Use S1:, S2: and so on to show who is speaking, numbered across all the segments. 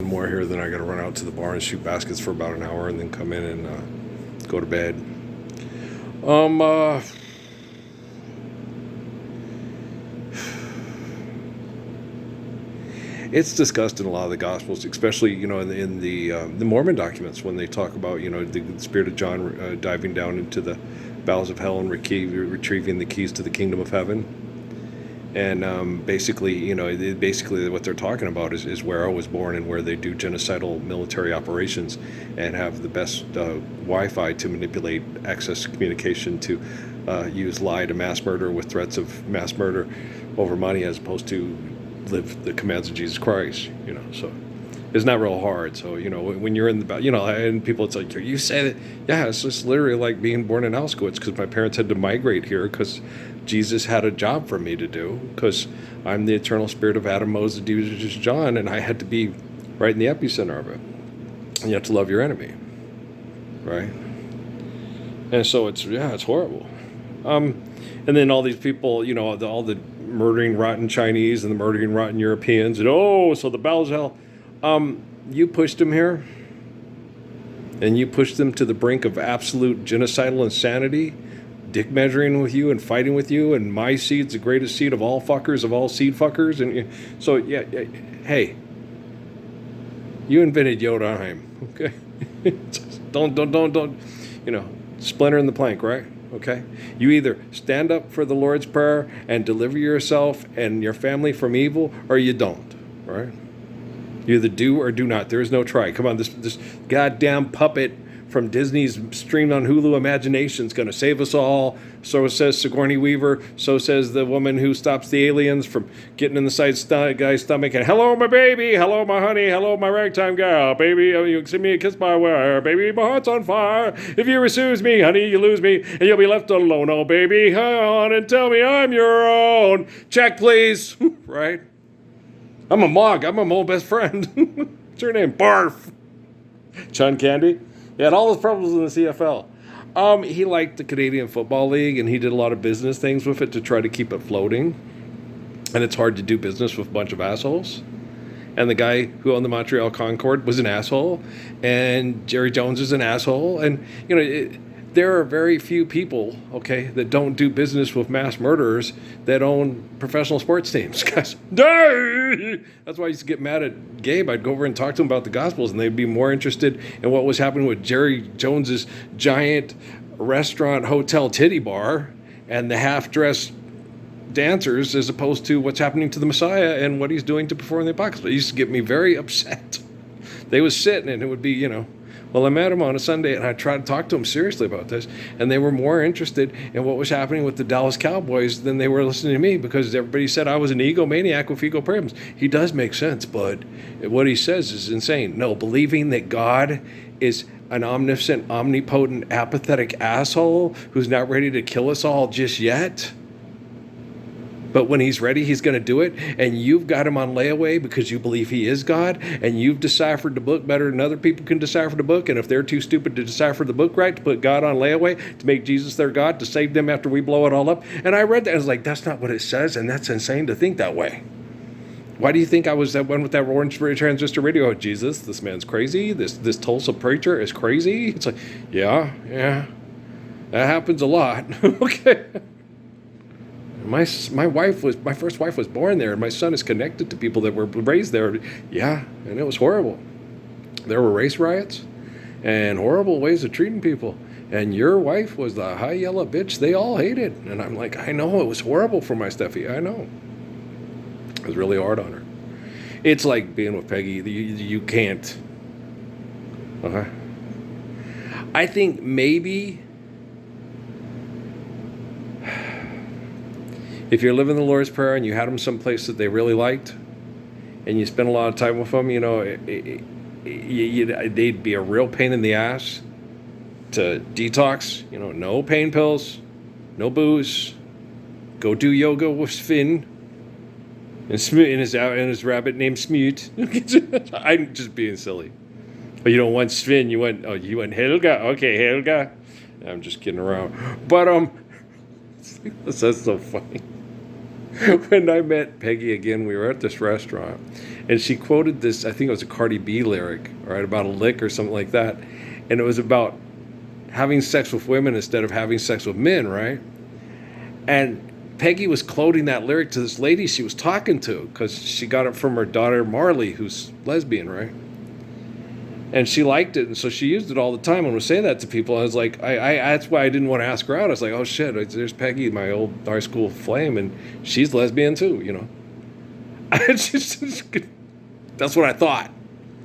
S1: more here, then I got to run out to the bar and shoot baskets for about an hour, and then come in and go to bed. Um, uh, it's discussed in a lot of the Gospels, especially in the Mormon documents when they talk about the Spirit of John diving down into the bowels of hell and retrieving the keys to the kingdom of heaven. And basically what they're talking about is where I was born and where they do genocidal military operations and have the best Wi-Fi to manipulate access communication to use lie to mass murder with threats of mass murder over money, as opposed to live the commands of Jesus Christ. So it's not real hard. So when you're in the and people, it's like, you say that, yeah, it's just literally like being born in Auschwitz, because my parents had to migrate here because Jesus had a job for me to do, because I'm the eternal spirit of Adam, Moses, Jesus, John, and I had to be right in the epicenter of it. And you have to love your enemy, right? And so it's horrible. And then all these people, all the murdering rotten Chinese and the murdering rotten Europeans, and so the bowels of hell. You pushed them here, and you pushed them to the brink of absolute genocidal insanity, dick measuring with you and fighting with you, and my seed's the greatest seed of all fuckers, of all seed fuckers. And so, yeah, hey, you invented Yodaheim, okay? don't, splinter in the plank, right? Okay? You either stand up for the Lord's Prayer and deliver yourself and your family from evil, or you don't, right? You either do or do not. There is no try. Come on, this goddamn puppet from Disney's streamed on Hulu Imagination's going to save us all. So says Sigourney Weaver. So says the woman who stops the aliens from getting in the guy's stomach. And hello, my baby. Hello, my honey. Hello, my ragtime gal. Baby, you send me a kiss by wire. Baby, my heart's on fire. If you refuse me, honey, you lose me. And you'll be left alone. Oh, baby, hang on and tell me I'm your own. Check, please. Right? I'm a mug. I'm my old best friend. What's your name? Barf. Chun Candy. He had all his problems in the CFL. He liked the Canadian Football League, and he did a lot of business things with it to try to keep it floating. And it's hard to do business with a bunch of assholes. And the guy who owned the Montreal Concorde was an asshole. And Jerry Jones is an asshole. And, there are very few people, okay, that don't do business with mass murderers that own professional sports teams. Guys, that's why I used to get mad at Gabe. I'd go over and talk to him about the Gospels, and they'd be more interested in what was happening with Jerry Jones's giant restaurant, hotel, titty bar and the half-dressed dancers, as opposed to what's happening to the Messiah and what he's doing to perform the apocalypse. It used to get me very upset. They was sitting, and it would be, well, I met him on a Sunday, and I tried to talk to him seriously about this, and they were more interested in what was happening with the Dallas Cowboys than they were listening to me, because everybody said I was an egomaniac with ego problems. He does make sense, but what he says is insane. No, believing that God is an omniscient, omnipotent, apathetic asshole who's not ready to kill us all just yet, but when he's ready, he's going to do it, and you've got him on layaway because you believe he is God, and you've deciphered the book better than other people can decipher the book, and if they're too stupid to decipher the book right, to put God on layaway, to make Jesus their God, to save them after we blow it all up. And I read that, and I was like, that's not what it says, and that's insane to think that way. Why do you think I was that one with that orange transistor radio? Oh, Jesus, this man's crazy. This Tulsa preacher is crazy. It's like, yeah, that happens a lot. Okay. My first wife was born there, and my son is connected to people that were raised there. Yeah, and it was horrible. There were race riots and horrible ways of treating people. And your wife was the high yellow bitch they all hated. And I'm like, I know, it was horrible for my Steffi. I know. It was really hard on her. It's like being with Peggy. You can't. Okay. I think maybe if you're living the Lord's Prayer and you had them someplace that they really liked, and you spend a lot of time with them, they'd be a real pain in the ass to detox. No pain pills, no booze. Go do yoga with Sven and his rabbit named Smoot. I'm just being silly. But you don't want Sven. You want Helga. Okay, Helga. I'm just kidding around. But that's so funny. When I met Peggy again, we were at this restaurant, And she quoted this, I think it was a Cardi B lyric, right, about a lick or something like that. And it was about having sex with women instead of having sex with men, right? And Peggy was quoting that lyric to this lady she was talking to because she got it from her daughter Marley, who's lesbian, right? And she liked it, and so she used it all the time and would say that to people. I was like, I that's why I didn't want to ask her out. I was like, oh shit, there's Peggy, my old high school flame, and she's lesbian too, you know. That's what I thought,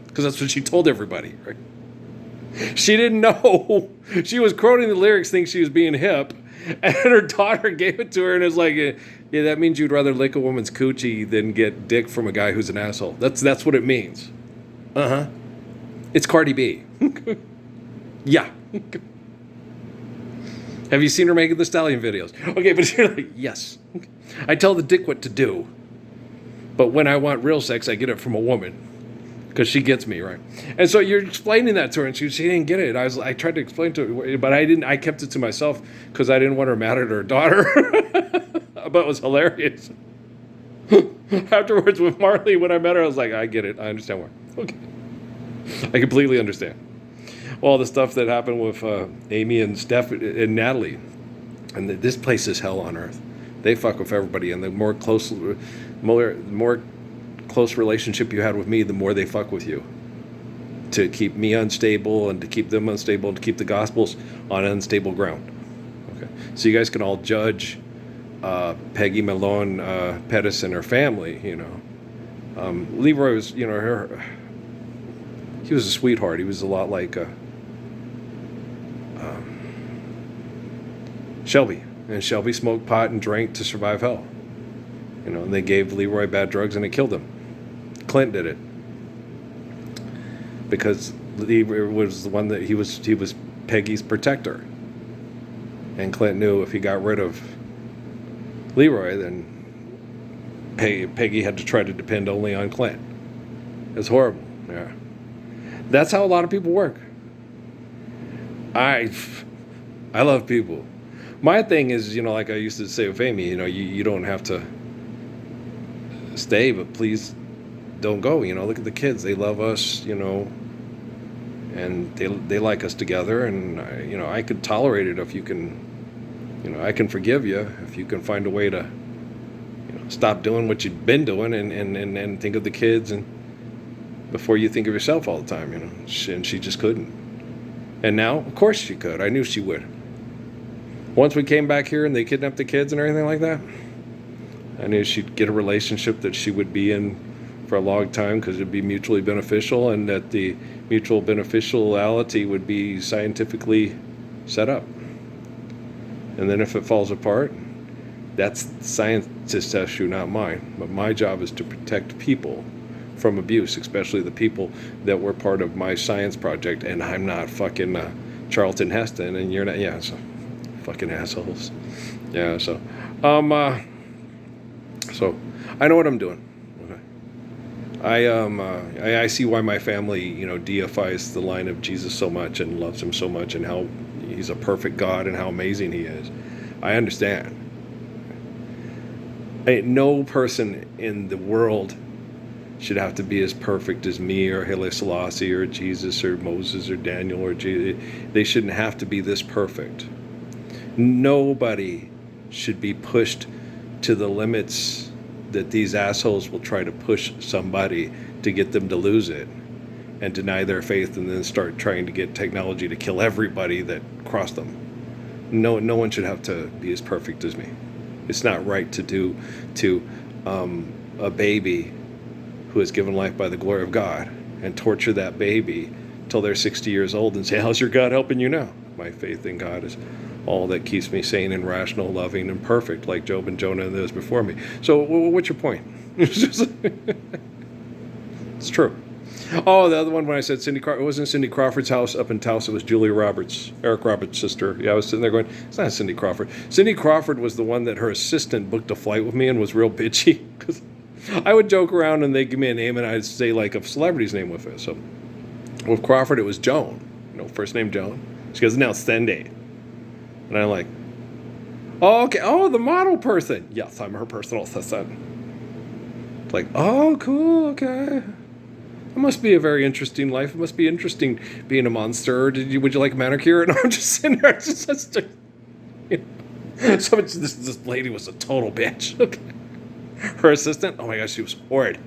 S1: because that's what she told everybody, right? She didn't know. She was quoting the lyrics, thinking she was being hip, and her daughter gave it to her, and it's like, yeah, that means you'd rather lick a woman's coochie than get dick from a guy who's an asshole. That's what it means. Uh-huh. It's Cardi B. Yeah. Have you seen her Megan Thee Stallion videos? Okay, but you're like, yes. I tell the dick what to do. But when I want real sex, I get it from a woman. Because she gets me, right? And so you're explaining that to her, and she didn't get it. I tried to explain to her, but I didn't. I kept it to myself because I didn't want her mad at her daughter. But it was hilarious. Afterwards with Marley, when I met her, I was like, I get it. I understand why. Okay. I completely understand. All the stuff that happened with Amy and Steph and Natalie. And this place is hell on earth. They fuck with everybody. And the more close relationship you had with me, the more they fuck with you. To keep me unstable and to keep them unstable and to keep the Gospels on unstable ground. Okay. So you guys can all judge Peggy Malone Pettis and her family, you know. Leroy was, you know, he was a sweetheart. He was a lot like Shelby. And Shelby smoked pot and drank to survive hell. You know, and they gave Leroy bad drugs and it killed him. Clint did it. Because Leroy was the one that he was Peggy's protector. And Clint knew if he got rid of Leroy, then Peggy had to try to depend only on Clint. It's horrible. Yeah. That's how a lot of people work. I love people. My thing is, you know, like I used to say with Amy, you know, you don't have to stay, but please don't go. You know, look at the kids. They love us, you know, and they like us together. And, you know, I could tolerate it if you can, you know, I can forgive you if you can find a way to, you know, stop doing what you've been doing and think of the kids and before you think of yourself all the time, you know. And she just couldn't. And now, of course she could. I knew she would. Once we came back here and they kidnapped the kids and everything like that, I knew she'd get a relationship that she would be in for a long time because it'd be mutually beneficial and that the mutual beneficiality would be scientifically set up. And then if it falls apart, that's the scientist's issue, not mine. But my job is to protect people from abuse, especially the people that were part of my science project. And I'm not fucking Charlton Heston, and you're not. Yeah, so fucking assholes. Yeah, so so I know what I'm doing. Okay. I see why my family, you know, deifies the line of Jesus so much and loves him so much and how he's a perfect God and how amazing he is. I understand. No person in the world should have to be as perfect as me or Haile Selassie or Jesus or Moses or Daniel or Jesus. They shouldn't have to be this perfect. Nobody should be pushed to the limits that these assholes will try to push somebody to get them to lose it and deny their faith and then start trying to get technology to kill everybody that crossed them. No one should have to be as perfect as me. It's not right to do to a baby who is given life by the glory of God and torture that baby till they're 60 years old and say, how's your God helping you now? My faith in God is all that keeps me sane and rational, loving and perfect, like Job and Jonah and those before me. So what's your point? It's true. Oh, the other one when I said Cindy Crawford, it wasn't Cindy Crawford's house up in Taos, it was Julia Roberts, Eric Roberts' sister. Yeah, I was sitting there going, it's not Cindy Crawford. Cindy Crawford was the one that her assistant booked a flight with me and was real bitchy. Because I would joke around and they'd give me a name and I'd say like a celebrity's name with it. So with Crawford, it was Joan. You know, first name Joan. She goes, now Cindy. And I'm like, oh, okay. Oh, the model person. Yes, I'm her personal assistant. Like, oh, cool, okay. It must be a very interesting life. It must be interesting being a monster. Would you like a manicure? And I'm just sitting there, you know. So this lady was a total bitch. Okay. Her assistant, oh my gosh, she was horrid.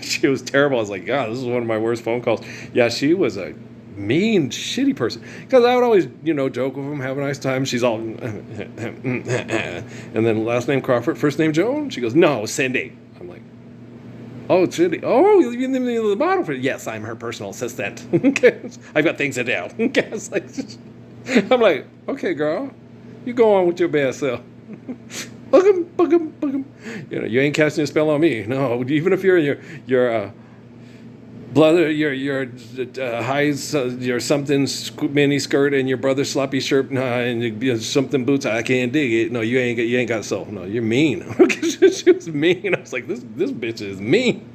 S1: She was terrible. I was like, God, this is one of my worst phone calls. Yeah, she was a mean, shitty person. Because I would always, joke with them, have a nice time. She's all, and then last name Crawford, first name Joan. She goes, no, Cindy. I'm like, oh, Cindy. Oh, you mean the model for? Yes, I'm her personal assistant. I've got things to do. I'm like, okay, girl, you go on with your bad self. Book him. You ain't casting a spell on me. No, even if you're in your brother, your highs, your something mini skirt and your brother's sloppy shirt, and something boots. I can't dig it. No, you ain't got soul. No, you're mean. She was mean. I was like, this bitch is mean.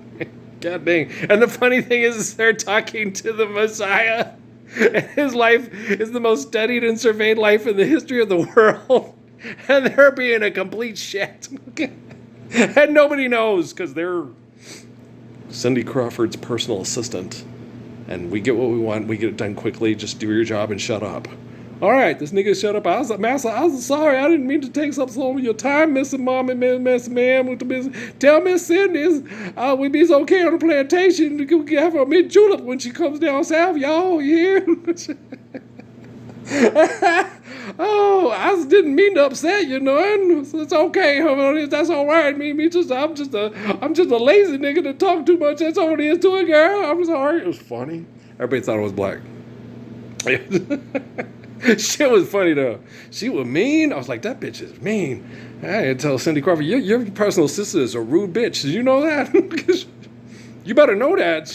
S1: God dang. And the funny thing is, they're talking to the Messiah. And his life is the most studied and surveyed life in the history of the world. And they're being a complete shit. And nobody knows because they're Cindy Crawford's personal assistant. And we get what we want. We get it done quickly. Just do your job and shut up. All right, this nigga shut up. Master, I was sorry. I didn't mean to take up some of your time, Mr. Mom and Miss Ma'am with the business. Tell Miss Cindy we be okay on the plantation. We can have her mid julep when she comes down south, y'all. You hear? Oh, I didn't mean to upset you, It's okay, honey. That's all right. I'm just a lazy nigga that talk too much. That's all it is to it, girl. I'm sorry. It was funny. Everybody thought I was black. Shit was funny though. She was mean. I was like, that bitch is mean. I had to tell Cindy Crawford, your personal assistant is a rude bitch. Did you know that? You better know that.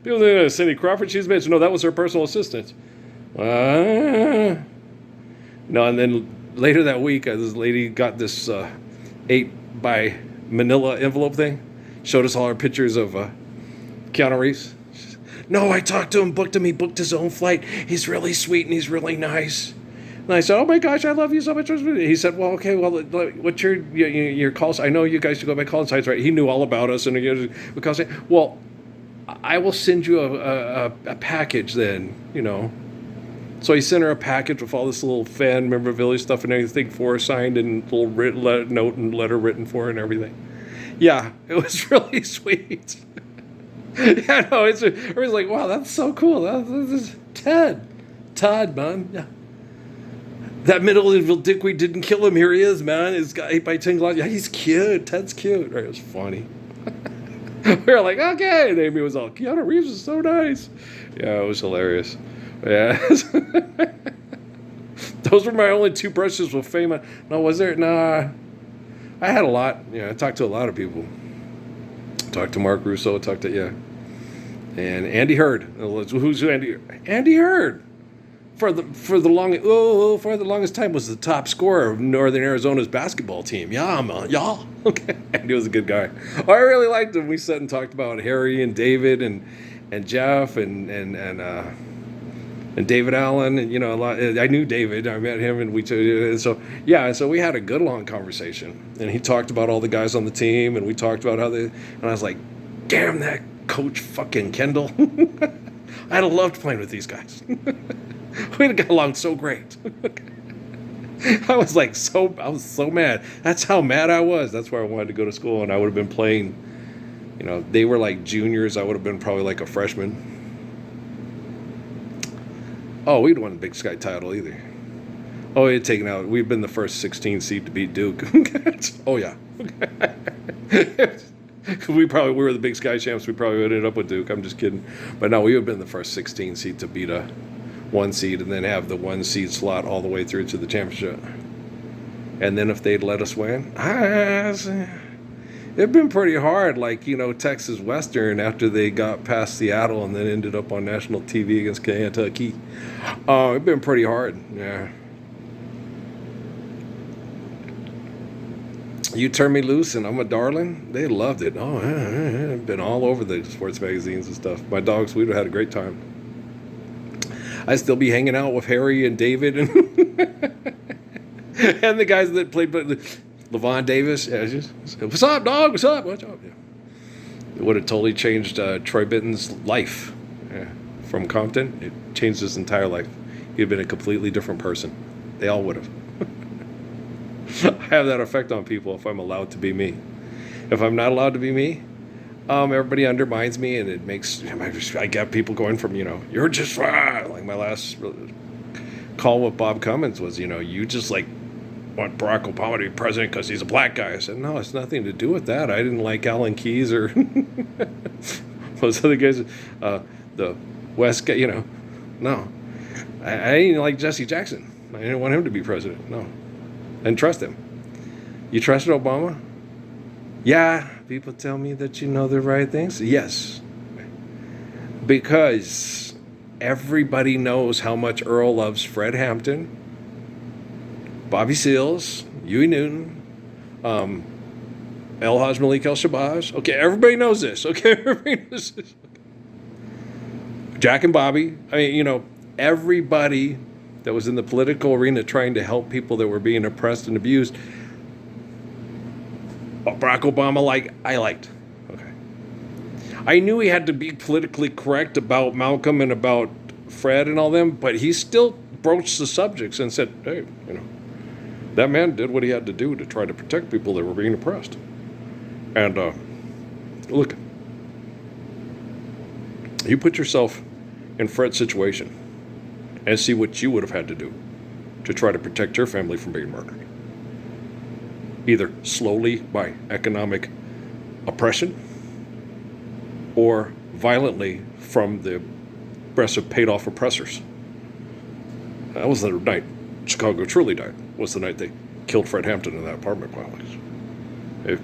S1: People think Cindy Crawford, she's a bitch. No, that was her personal assistant. No, and then later that week, this lady got this 8 by Manila envelope thing. Showed us all our pictures of Keanu Reeves. No, I talked to him, booked him. He booked his own flight. He's really sweet and he's really nice. And I said, oh my gosh, I love you so much. He said, well, okay, well, what's your call? I know you guys should go by call sites, right? He knew all about us. And because, well, I will send you a package then, So he sent her a package with all this little fan memorabilia stuff and everything for her, signed and little note and letter written for her and everything. Yeah, it was really sweet. Yeah, no, it was like, wow, that's so cool. This is Todd, man. Yeah. That middle dick we didn't kill him. Here he is, man. He's got 8 by 10 gloves. Yeah, he's cute. Ted's cute. Right, it was funny. We were like, okay. And Amy was all, Keanu Reeves is so nice. Yeah, it was hilarious. Yeah. Those were my only 2 brushes with fame. No, was there? Nah. I had a lot. Yeah, I talked to a lot of people. Talked to Mark Russo. And Andy Hurd. Who's Andy? Andy Hurd. For the longest time was the top scorer of Northern Arizona's basketball team. Yeah, man. Yeah. Okay. Andy was a good guy. Oh, I really liked him. We sat and talked about Harry and David and Jeff and David Allen, and a lot. I knew David. I met him, and so we had a good long conversation. And he talked about all the guys on the team, and we talked about and I was like, damn that coach fucking Kendall. I'd have loved playing with these guys. We'd have got along so great. I was so mad. That's how mad I was. That's where I wanted to go to school, and I would have been playing. They were like juniors. I would have been probably like a freshman. Oh, we'd won the Big Sky title either. Oh, we had taken out. We've been the first 16 seed to beat Duke. Oh yeah. We were the Big Sky champs. We probably would have ended up with Duke. I'm just kidding. But no, we would have been the first 16 seed to beat a 1 seed and then have the 1 seed slot all the way through to the championship. And then if they'd let us win, it'd been pretty hard. Like, Texas Western after they got past Seattle and then ended up on national TV against Kentucky. It'd been pretty hard. Yeah. You Turn Me Loose and I'm a Darling. They loved it. Oh, I've been all over the sports magazines and stuff. My dogs, we'd have had a great time. I'd still be hanging out with Harry and David and and the guys that played. Levon Davis, yeah, what's up, dog? What's up? What's up? Yeah. It would have totally changed Troy Bitten's life. Yeah. From Compton, it changed his entire life. He'd have been a completely different person. They all would have. I have that effect on people if I'm allowed to be me. If I'm not allowed to be me, everybody undermines me, and it makes, I get people going from, you're just, like my last call with Bob Cummins was, you just like want Barack Obama to be president because he's a black guy. I said, no, it's nothing to do with that. I didn't like Alan Keyes or those other guys, the West guy, no. I didn't like Jesse Jackson. I didn't want him to be president, no. I didn't trust him. You trusted Obama? Yeah, people tell me that you know the right things. Yes. Because everybody knows how much Earl loves Fred Hampton, Bobby Seals, Huey Newton, El Haj Malik El Shabazz. Okay, everybody knows this. Okay, everybody knows this. Jack and Bobby. I mean, everybody that was in the political arena trying to help people that were being oppressed and abused. Barack Obama, I liked. Okay. I knew he had to be politically correct about Malcolm and about Fred and all them, but he still broached the subjects and said, hey, that man did what he had to do to try to protect people that were being oppressed. And look, you put yourself in Fred's situation and see what you would have had to do to try to protect your family from being murdered. Either slowly by economic oppression or violently from the aggressive paid-off oppressors. That was the night Chicago truly died, was the night they killed Fred Hampton in that apartment complex. If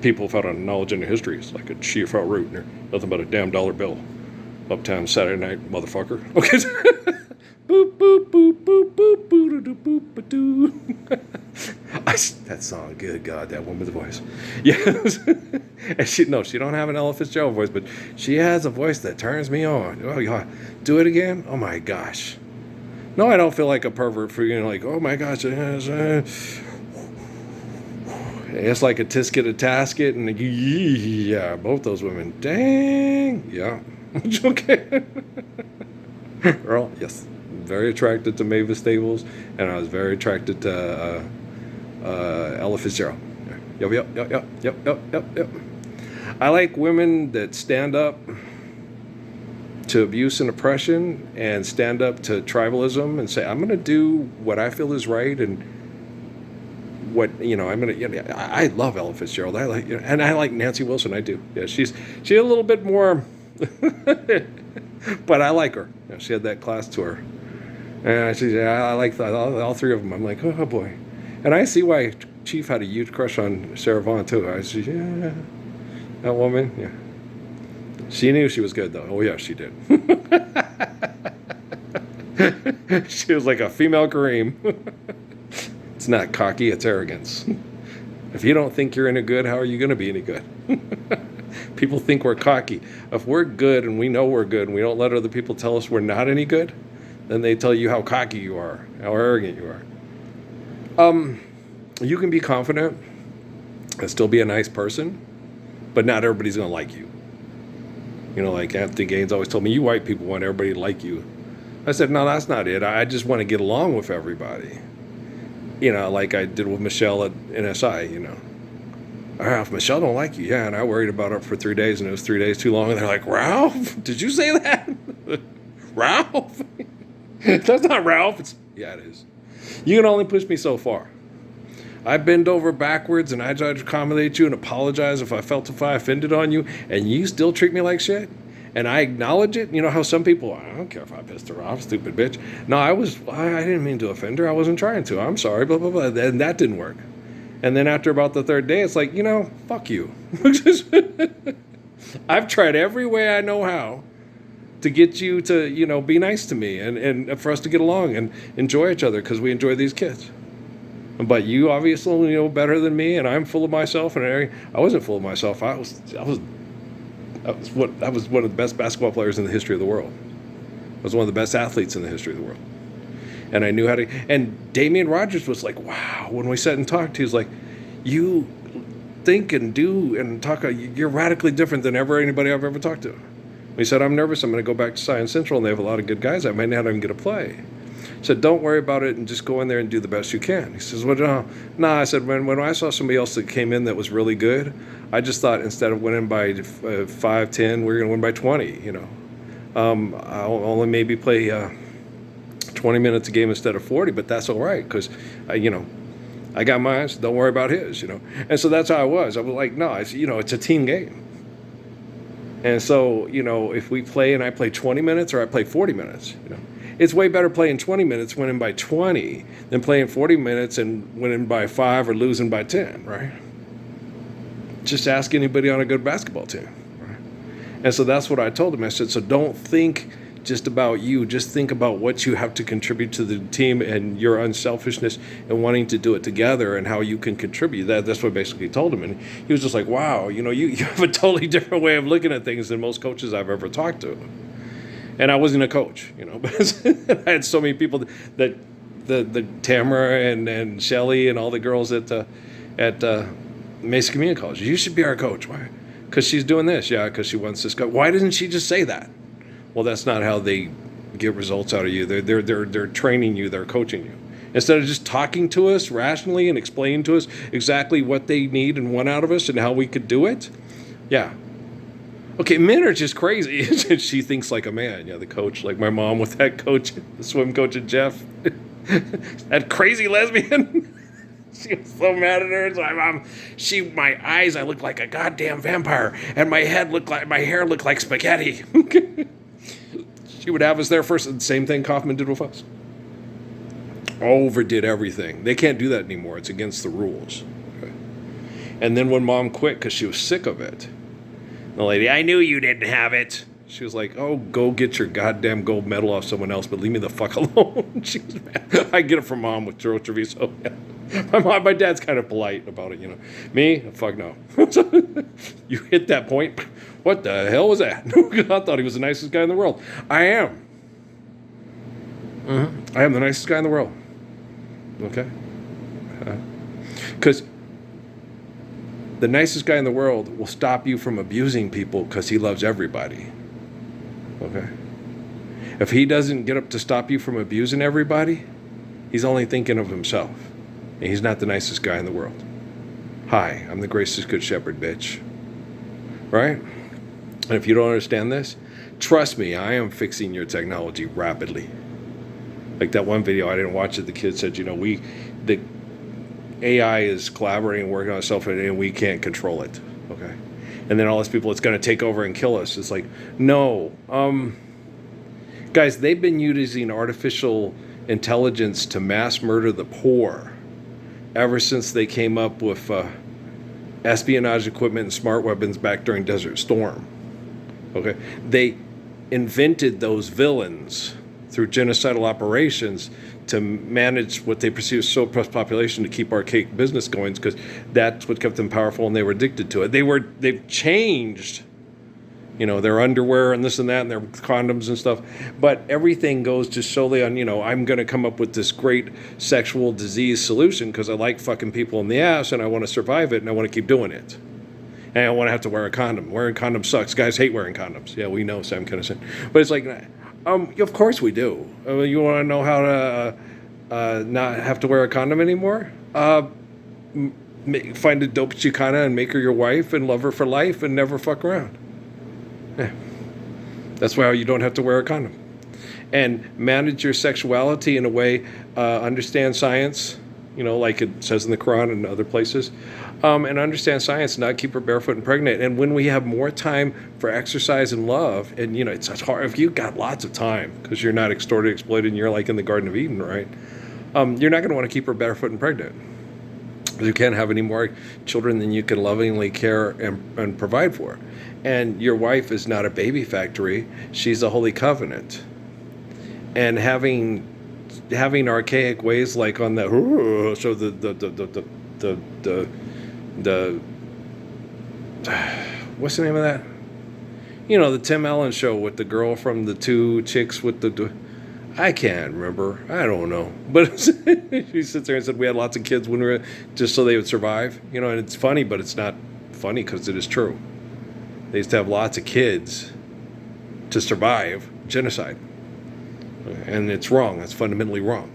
S1: people found out knowledge into history, it's like a chief out route, and nothing but a damn dollar bill. Uptown Saturday night, motherfucker. Okay. Boop, boop, boop, boop, boop, boop, boop, boop, boop, boop. That song, good God, that woman's voice. Yes. And she don't have an Ella Fitzgerald voice, but she has a voice that turns me on. Oh, yeah. Do it again? Oh, my gosh. No, I don't feel like a pervert for, oh, my gosh. It's like a tisket, a tasket, and yeah, both those women. Dang. Yeah. Okay. Earl, yes. Very attracted to Mavis Staples, and I was very attracted to Ella Fitzgerald. Yep. I like women that stand up to abuse and oppression and stand up to tribalism and say, I'm going to do what I feel is right, and what, I'm going to, I love Ella Fitzgerald. I like, and I like Nancy Wilson. I do. Yeah, she's a little bit more, but I like her. She had that class to her. And I like all three of them. I'm like, oh boy. And I see why Chief had a huge crush on Sarah Vaughan too. I said, yeah, that woman, yeah. She knew she was good though. Oh yeah, she did. She was like a female Kareem. It's not cocky, it's arrogance. If you don't think you're any good, how are you going to be any good? People think we're cocky. If we're good and we know we're good and we don't let other people tell us we're not any good, then they tell you how cocky you are, how arrogant you are. You can be confident and still be a nice person, but not everybody's going to like you. Like Anthony Gaines always told me, you white people want everybody to like you. I said, no, that's not it. I just want to get along with everybody. Like I did with Michelle at NSI, Ralph, Michelle don't like you. Yeah, and I worried about it for 3 days, and it was 3 days too long, and they're like, Ralph, did you say that? Ralph? That's not Ralph. Yeah, it is. You can only push me so far. I bend over backwards and I try to accommodate you and apologize if I offended on you, and you still treat me like shit. And I acknowledge it. You know how some people, I don't care if I pissed her off, stupid bitch. No, I didn't mean to offend her. I wasn't trying to. I'm sorry, blah, blah, blah. And that didn't work. And then after about the third day, it's like, fuck you. I've tried every way I know how to get you to, be nice to me and for us to get along and enjoy each other because we enjoy these kids. But you obviously know better than me, and I'm full of myself. And I wasn't full of myself. I was one of the best basketball players in the history of the world. I was one of the best athletes in the history of the world. And I knew how to. And Damian Rogers was like, wow. When we sat and talked, he was like, You think and do and talk, you're radically different than anybody I've ever talked to. He said, I'm nervous. I'm going to go back to Science Central, and they have a lot of good guys. I might not even get a play. I said, don't worry about it and just go in there and do the best you can. He says, well, no. I said, when I saw somebody else that came in that was really good, I just thought instead of winning by 5, 10, we're going to win by 20, I'll only maybe play 20 minutes a game instead of 40, but that's all right because, I got mine, so don't worry about his, And so that's how I was. I was like, no, it's a team game. And so, if we play and I play 20 minutes or I play 40 minutes, it's way better playing 20 minutes, winning by 20, than playing 40 minutes and winning by 5 or losing by 10, right? Just ask anybody on a good basketball team, right? And so that's what I told him. I said, so don't think just about you. Just think about what you have to contribute to the team and your unselfishness and wanting to do it together and how you can contribute. That's what I basically told him. And he was just like, wow, you have a totally different way of looking at things than most coaches I've ever talked to. And I wasn't a coach, but I had so many people that the Tamara and Shelly and all the girls at Mesa Community College. You should be our coach. Why? Because she's doing this. Yeah, because she wants this. Why doesn't she just say that? Well, that's not how they get results out of you. They're training you. They're coaching you. Instead of just talking to us rationally and explaining to us exactly what they need and want out of us and how we could do it. Yeah. Okay, men are just crazy. She thinks like a man. Yeah, the coach, like my mom with that coach, the swim coach at Jeff. That crazy lesbian. She was so mad at her. So my eyes, I looked like a goddamn vampire, and my hair looked like spaghetti. She would have us there first. The same thing Kaufman did with us. Overdid everything. They can't do that anymore. It's against the rules. Okay. And then when Mom quit because she was sick of it, the lady, I knew you didn't have it. She was like, oh, go get your goddamn gold medal off someone else, but leave me the fuck alone. She was mad. I get it from Mom with Joe Treviso. My dad's kind of polite about it, Me? Fuck no. You hit that point. What the hell was that? I thought he was the nicest guy in the world. I am. I am the nicest guy in the world. Okay? Because the nicest guy in the world will stop you from abusing people because he loves everybody. Okay? If he doesn't get up to stop you from abusing everybody, he's only thinking of himself. And he's not the nicest guy in the world. Hi, I'm the greatest good shepherd, bitch. Right? And if you don't understand this, trust me, I am fixing your technology rapidly. Like that one video, I didn't watch it. The kid said, the AI is collaborating and working on itself, and we can't control it. Okay? And then all these people, it's going to take over and kill us. It's like, no. Guys, they've been using artificial intelligence to mass murder the poor ever since they came up with espionage equipment and smart weapons back during Desert Storm. Okay? They invented those villains through genocidal operations to manage what they perceive as so-oppressed population to keep archaic business going, because that's what kept them powerful and they were addicted to it. They've changed, their underwear and this and that and their condoms and stuff, but everything goes just solely on, I'm going to come up with this great sexual disease solution because I like fucking people in the ass and I want to survive it and I want to keep doing it. And I don't want to have to wear a condom. Wearing condoms sucks. Guys hate wearing condoms. Yeah, we know, Sam Kinison. But it's like, of course we do. You want to know how to not have to wear a condom anymore? Find a dope Chicana and make her your wife and love her for life and never fuck around. Yeah. That's why you don't have to wear a condom. And manage your sexuality in a way, understand science, like it says in the Quran and other places, and understand science, not keep her barefoot and pregnant. And when we have more time for exercise and love, and it's hard if you got lots of time because you're not extorted, exploited, and you're like in the Garden of Eden, right? You're not going to want to keep her barefoot and pregnant. You can't have any more children than you can lovingly care and provide for. And your wife is not a baby factory; she's a holy covenant. And having archaic ways like on the what's the name of that? The Tim Allen show with the girl from the two chicks with the I can't remember. I don't know. But she sits there and said we had lots of kids when we were, just so they would survive. You know, and it's funny, but it's not funny because it is true. They used to have lots of kids to survive genocide. And it's wrong. It's fundamentally wrong.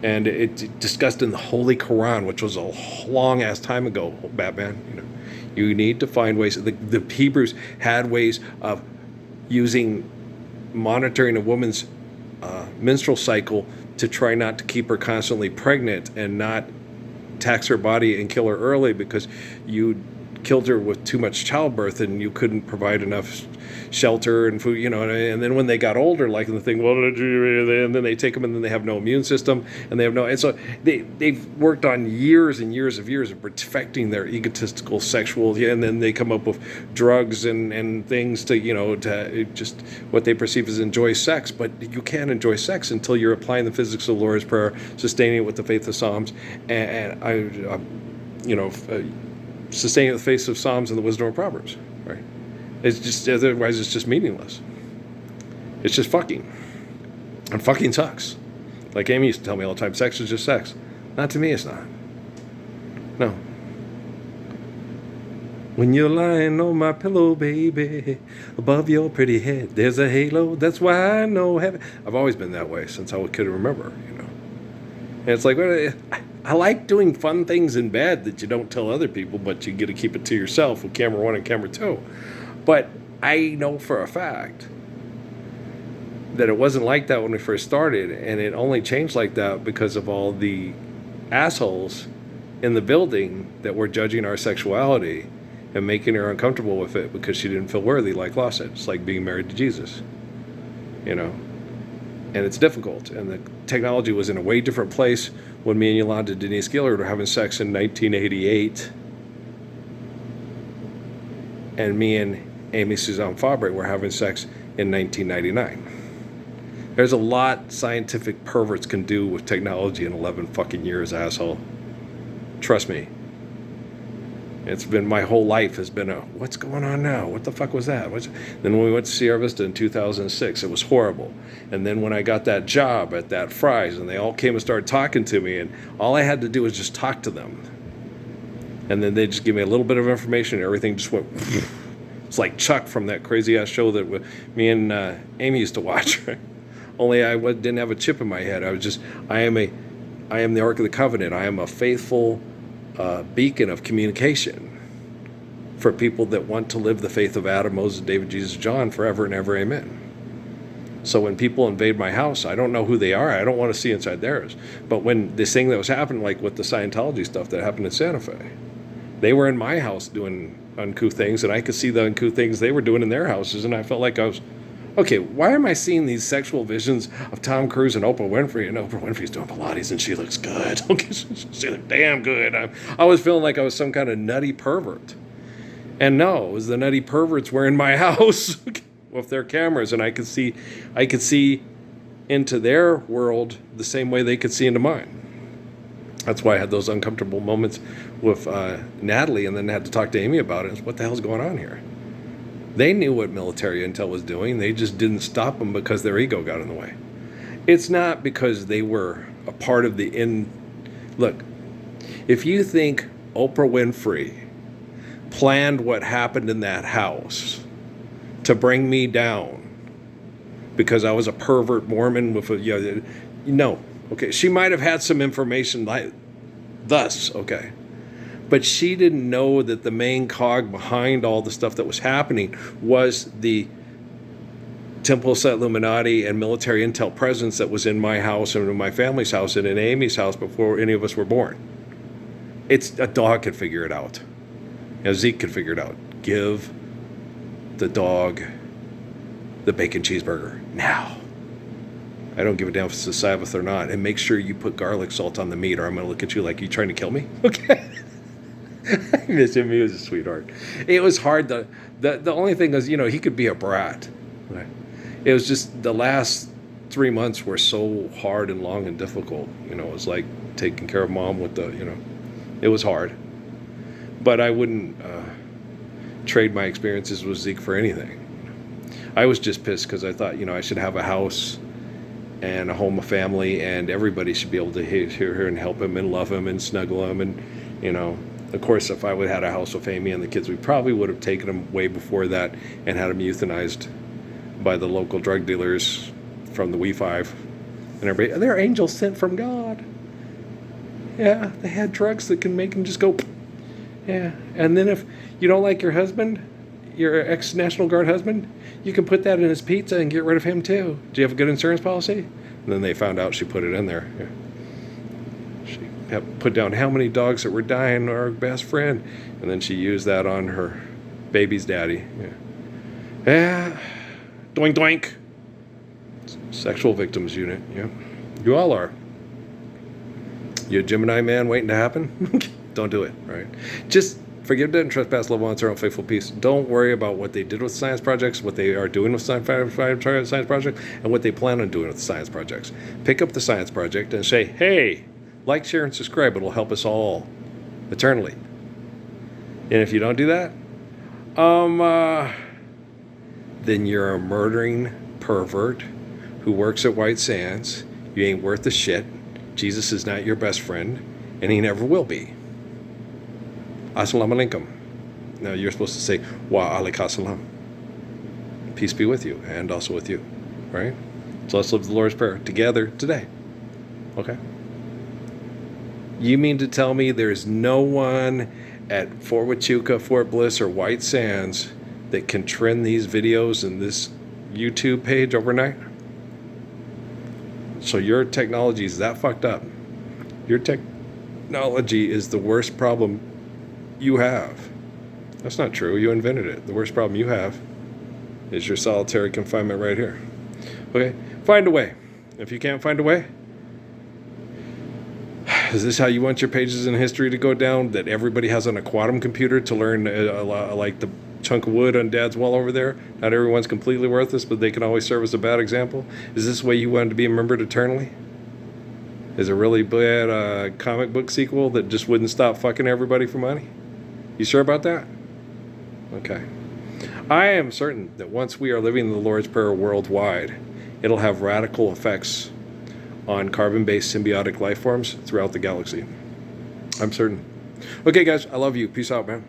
S1: And it's discussed in the Holy Quran, which was a long-ass time ago, Batman. You know, you need to find ways. The Hebrews had ways of using monitoring a woman's menstrual cycle to try not to keep her constantly pregnant and not tax her body and kill her early because you killed her with too much childbirth and you couldn't provide enough shelter and food, you know. And then when they got older, like the thing, well, and then they take them and then they have no immune system and they have no, and so they've worked on years and years of perfecting their egotistical sexual, and then they come up with drugs and things to, you know, to just what they perceive as enjoy sex. But you can't enjoy sex until you're applying the physics of the Lord's Prayer, sustaining it with the faith of Psalms, and sustaining the faith of Psalms and the wisdom of Proverbs, right? It's just, otherwise it's just meaningless. It's just fucking. And fucking sucks. Like Amy used to tell me all the time, sex is just sex. Not to me, it's not. No. When you're lying on my pillow, baby, above your pretty head, there's a halo. That's why I know heaven. I've always been that way since I could remember, you know. And it's like, well, I like doing fun things in bed that you don't tell other people, but you get to keep it to yourself with camera one and camera two. But I know for a fact that it wasn't like that when we first started, and it only changed like that because of all the assholes in the building that were judging our sexuality and making her uncomfortable with it because she didn't feel worthy, like Law said. It's like being married to Jesus, you know. And it's difficult. And the technology was in a way different place when me and Yolanda Denise Gillard were having sex in 1988. And me and Amy Suzanne Fabre were having sex in 1999. There's a lot scientific perverts can do with technology in 11 fucking years, asshole. Trust me. It's been, my whole life has been a, what's going on now? What the fuck was that? Then when we went to Sierra Vista in 2006, it was horrible. And then when I got that job at that Fry's, and they all came and started talking to me, and all I had to do was just talk to them. And then they just give me a little bit of information, and everything just went. It's like Chuck from that crazy-ass show that me and Amy used to watch. Only I didn't have a chip in my head. I am the Ark of the Covenant. I am a faithful beacon of communication for people that want to live the faith of Adam, Moses, David, Jesus, John forever and ever, amen. So when people invade my house, I don't know who they are. I don't want to see inside theirs. But when this thing that was happening, like with the Scientology stuff that happened in Santa Fe, they were in my house doing uncouth things, and I could see the uncouth things they were doing in their houses, and I felt like I was, okay, why am I seeing these sexual visions of Tom Cruise and Oprah Winfrey, and Oprah Winfrey's doing Pilates and she looks good. Okay, she looked damn good. I was feeling like I was some kind of nutty pervert. And no, it was the nutty perverts were in my house with their cameras, and I could see into their world the same way they could see into mine. That's why I had those uncomfortable moments with Natalie, and then had to talk to Amy about it. What the hell's going on here? They knew what military intel was doing. They just didn't stop them because their ego got in the way. It's not because they were a part of the Look, if you think Oprah Winfrey planned what happened in that house to bring me down because I was a pervert Mormon with a, no. Okay, she might have had some information like thus, okay. But she didn't know that the main cog behind all the stuff that was happening was the Temple Set Illuminati and military intel presence that was in my house and in my family's house and in Amy's house before any of us were born. It's a dog could figure it out. Zeke could figure it out. Give the dog the bacon cheeseburger now. I don't give a damn if it's a Sabbath or not. And make sure you put garlic salt on the meat, or I'm going to look at you like you trying to kill me. Okay. I miss him. He was a sweetheart. It was hard. The only thing was, he could be a brat. Right? It was just the last 3 months were so hard and long and difficult. It was like taking care of mom with it was hard. But I wouldn't trade my experiences with Zeke for anything. I was just pissed because I thought, I should have a house and a home, a family, and everybody should be able to hear her and help him and love him and snuggle him. And, you know, of course, if I would have had a house with Amy and the kids, we probably would have taken them way before that and had them euthanized by the local drug dealers from the We5 and everybody. They're angels sent from God. Yeah, they had drugs that can make them just go. Yeah, and then if you don't like your husband, your ex-National Guard husband, you can put that in his pizza and get rid of him too. Do you have a good insurance policy? And then they found out she put it in there. Yeah. She had put down how many dogs that were dying, our best friend, and then she used that on her baby's daddy. Yeah, doink doink. Sexual victims unit. Yeah, you all are. You a Gemini man waiting to happen? Don't do it, right? Just forgive, dead, and trespass, love, honor, unfaithful peace. Don't worry about what they did with science projects, what they are doing with science projects, and what they plan on doing with science projects. Pick up the science project and say, hey, like, share, and subscribe. It'll help us all eternally. And if you don't do that, then you're a murdering pervert who works at White Sands. You ain't worth a shit. Jesus is not your best friend, and he never will be. Assalamu alaikum. Now you're supposed to say, wa alaikum salam. Peace be with you, and also with you. Right? So let's live the Lord's Prayer together today. Okay? You mean to tell me there's no one at Fort Huachuca, Fort Bliss, or White Sands that can trend these videos in this YouTube page overnight? So your technology is that fucked up. Your technology is the worst problem you have. That's not true. You invented it. The worst problem you have is your solitary confinement right here. Okay? Find a way. If you can't find a way, is this how you want your pages in history to go down? That everybody has on a quantum computer to learn like the chunk of wood on Dad's wall over there? Not everyone's completely worthless, but they can always serve as a bad example. Is this the way you wanted to be remembered eternally? Is a really bad comic book sequel that just wouldn't stop fucking everybody for money? You sure about that? Okay. I am certain that once we are living the Lord's Prayer worldwide, it'll have radical effects on carbon-based symbiotic life forms throughout the galaxy. I'm certain. Okay, guys, I love you. Peace out, man.